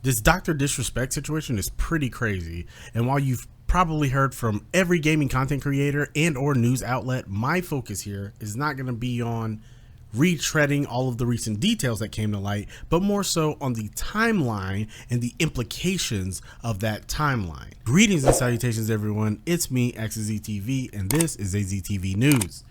This Dr. Disrespect situation is pretty crazy, and while you've probably heard from every gaming content creator and or news outlet, my focus here is not going to be on retreading all of the recent details that came to light, but more so on the timeline and the implications of that timeline. Greetings and salutations everyone, it's me AZTV and this is AZTV News.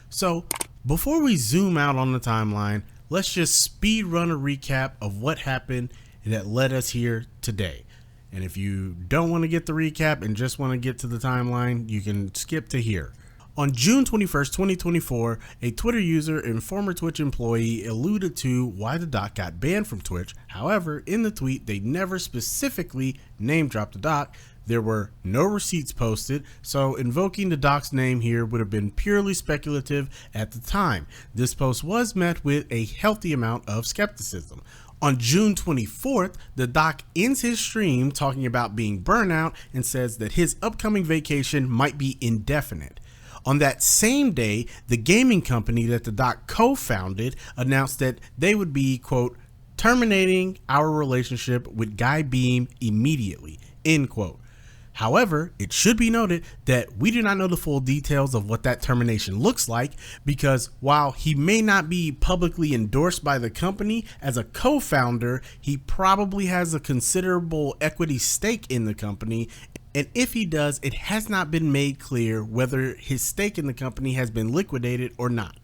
So before we zoom out on the timeline, let's just speed run a recap of what happened that led us here today. And if you don't want to get the recap and just want to get to the timeline, you can skip to here. On June 21st, 2024, a Twitter user and former Twitch employee alluded to why the doc got banned from Twitch. However, in the tweet, they never specifically name dropped the doc. There were no receipts posted, so invoking the doc's name here would have been purely speculative at the time. This post was met with a healthy amount of skepticism. On June 24th, the doc ends his stream talking about being burnout and says that his upcoming vacation might be indefinite. On that same day, the gaming company that the doc co-founded announced that they would be, quote, terminating our relationship with Guy Beam immediately, end quote. However, it should be noted that we do not know the full details of what that termination looks like, because while he may not be publicly endorsed by the company as a co-founder, he probably has a considerable equity stake in the company. And if he does, it has not been made clear whether his stake in the company has been liquidated or not.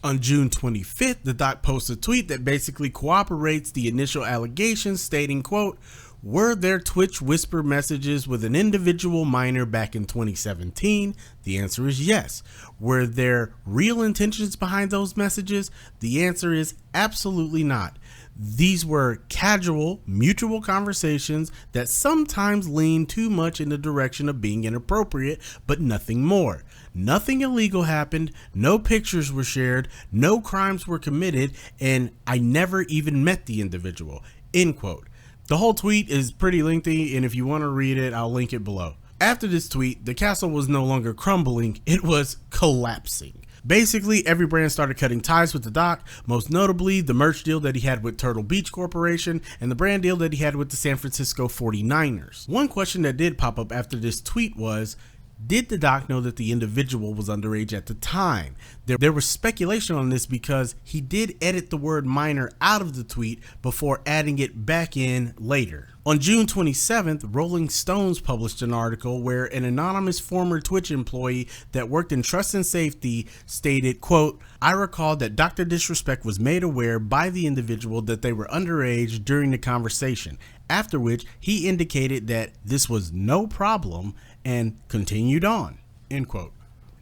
On June 25th, the doc posts a tweet that basically corroborates the initial allegations, stating, quote, were there Twitch whisper messages with an individual minor back in 2017? The answer is yes. Were there real intentions behind those messages? The answer is absolutely not. These were casual, mutual conversations that sometimes lean too much in the direction of being inappropriate, but nothing more. Nothing illegal happened, no pictures were shared, no crimes were committed, and I never even met the individual, end quote. The whole tweet is pretty lengthy, and if you want to read it, I'll link it below. After this tweet, the castle was no longer crumbling, it was collapsing. Basically, every brand started cutting ties with the doc, most notably the merch deal that he had with Turtle Beach Corporation and the brand deal that he had with the San Francisco 49ers. One question that did pop up after this tweet was, did the doc know that the individual was underage at the time? There was speculation on this because he did edit the word minor out of the tweet before adding it back in later. On June 27th, Rolling Stones published an article where an anonymous former Twitch employee that worked in trust and safety stated, quote, I recall that Dr. Disrespect was made aware by the individual that they were underage during the conversation, after which he indicated that this was no problem and continued on, end quote.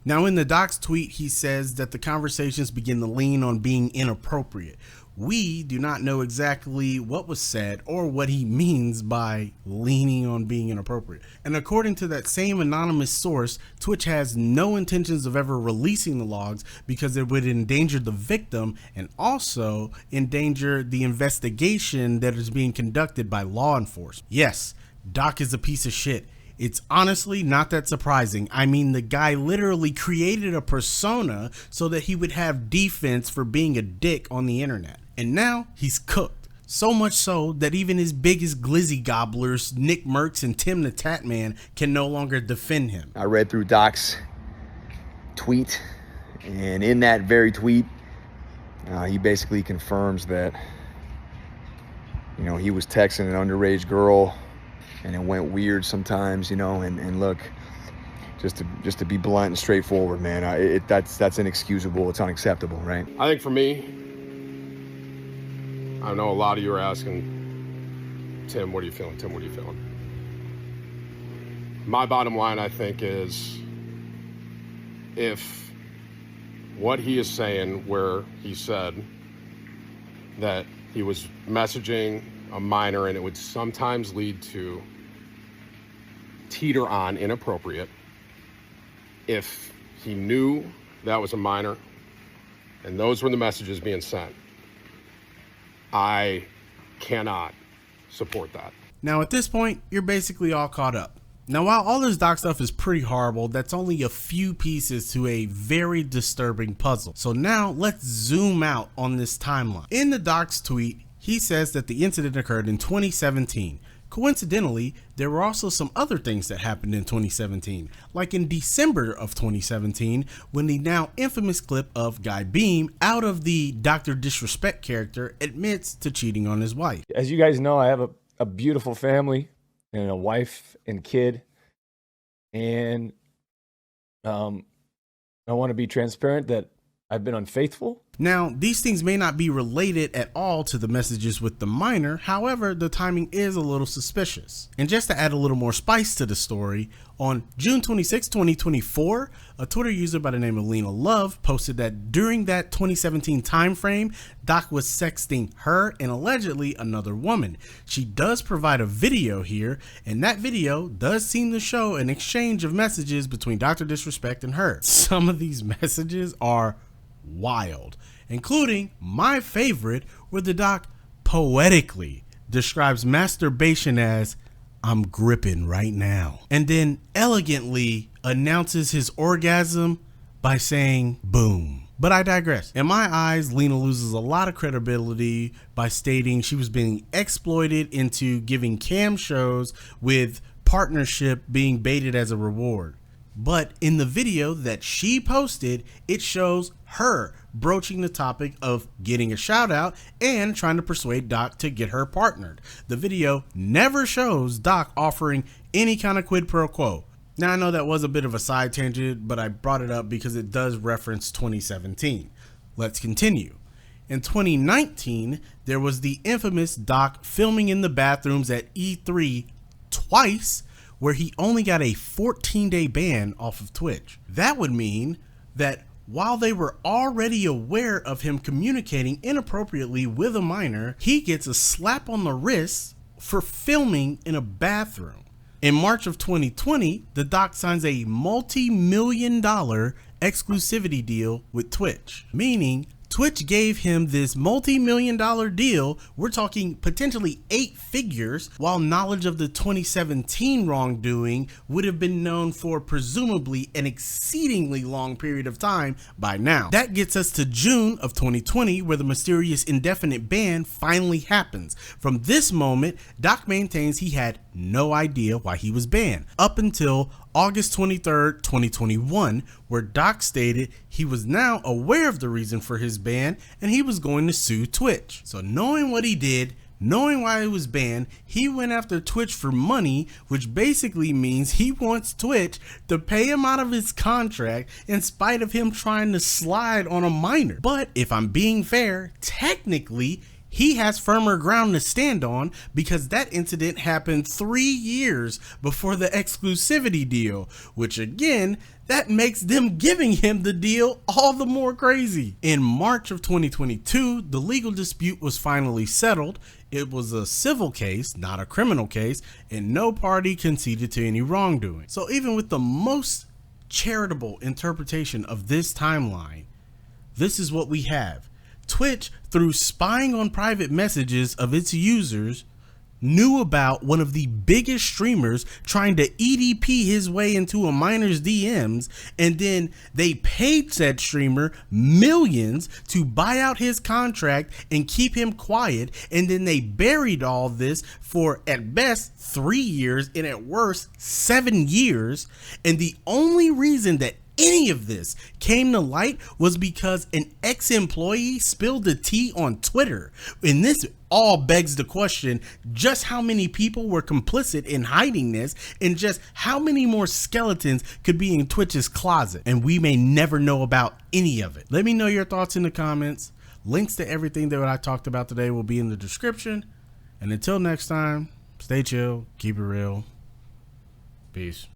Now in the doc's tweet, he says that the conversations begin to lean on being inappropriate. We do not know exactly what was said or what he means by leaning on being inappropriate. And according to that same anonymous source, Twitch has no intentions of ever releasing the logs because it would endanger the victim and also endanger the investigation that is being conducted by law enforcement. Yes, Doc is a piece of shit. It's honestly not that surprising. I mean, the guy literally created a persona so that he would have defense for being a dick on the internet. And now he's cooked. So much so that even his biggest glizzy gobblers, NICKMERCS and Timthetatman, can no longer defend him. I read through Doc's tweet, and in that very tweet, he basically confirms that, you know, he was texting an underage girl and it went weird sometimes, you know, and look, just to be blunt and straightforward, man, that's inexcusable. It's unacceptable, right? I think for me, I know a lot of you are asking, Tim, what are you feeling? Tim, what are you feeling? My bottom line, I think, is if what he is saying, where he said that he was messaging a minor and it would sometimes lead to teeter on inappropriate, if he knew that was a minor and those were the messages being sent, I cannot support that. Now at this point, you're basically all caught up. Now while all this doc stuff is pretty horrible, that's only a few pieces to a very disturbing puzzle. So now let's zoom out on this timeline. In the doc's tweet, He says that the incident occurred in 2017. Coincidentally, there were also some other things that happened in 2017, like in December of 2017, when the now infamous clip of Guy Beam, out of the Dr. Disrespect character, admits to cheating on his wife. As you guys know, I have a beautiful family and a wife and kid, and I want to be transparent that I've been unfaithful. Now, these things may not be related at all to the messages with the minor. However, the timing is a little suspicious. And just to add a little more spice to the story, on June 26, 2024, a Twitter user by the name of Leenalove posted that during that 2017 time frame, Doc was sexting her and allegedly another woman. She does provide a video here, and that video does seem to show an exchange of messages between Dr. Disrespect and her. Some of these messages are wild, including my favorite, where the Doc poetically describes masturbation as "I'm gripping right now," and then elegantly announces his orgasm by saying boom. But I digress. In my eyes, Lena loses a lot of credibility by stating she was being exploited into giving cam shows with partnership being baited as a reward. But in the video that she posted, it shows her broaching the topic of getting a shout out and trying to persuade Doc to get her partnered. The video never shows Doc offering any kind of quid pro quo. Now, I know that was a bit of a side tangent, but I brought it up because it does reference 2017. Let's continue. In 2019, there was the infamous Doc filming in the bathrooms at E3 twice, where he only got a 14-day ban off of Twitch. That would mean that while they were already aware of him communicating inappropriately with a minor, he gets a slap on the wrist for filming in a bathroom. In March of 2020, the Doc signs a multi-million-dollar exclusivity deal with Twitch, meaning Twitch gave him this multi-million-dollar deal. We're talking potentially 8 figures, while knowledge of the 2017 wrongdoing would have been known for presumably an exceedingly long period of time by now. That gets us to June of 2020, where the mysterious indefinite ban finally happens. From this moment, Doc maintains he had no idea why he was banned, up until August 23rd, 2021, where Doc stated he was now aware of the reason for his ban and he was going to sue Twitch. So knowing what he did, knowing why he was banned, he went after Twitch for money, which basically means he wants Twitch to pay him out of his contract in spite of him trying to slide on a minor. But if I'm being fair, technically, he has firmer ground to stand on because that incident happened 3 years before the exclusivity deal, which again, that makes them giving him the deal all the more crazy. In March of 2022, the legal dispute was finally settled. It was a civil case, not a criminal case, and no party conceded to any wrongdoing. So even with the most charitable interpretation of this timeline, this is what we have. Twitch, through spying on private messages of its users, knew about one of the biggest streamers trying to EDP his way into a minor's DMs, and then they paid said streamer millions to buy out his contract and keep him quiet, and then they buried all this for at best 3 years and at worst 7 years, and the only reason that any of this came to light was because an ex-employee spilled the tea on Twitter. And this all begs the question, just how many people were complicit in hiding this, and just how many more skeletons could be in Twitch's closet, and we may never know about any of it. Let me know your thoughts in the comments. Links to everything that I talked about today will be in the description. And until next time, stay chill, keep it real. Peace.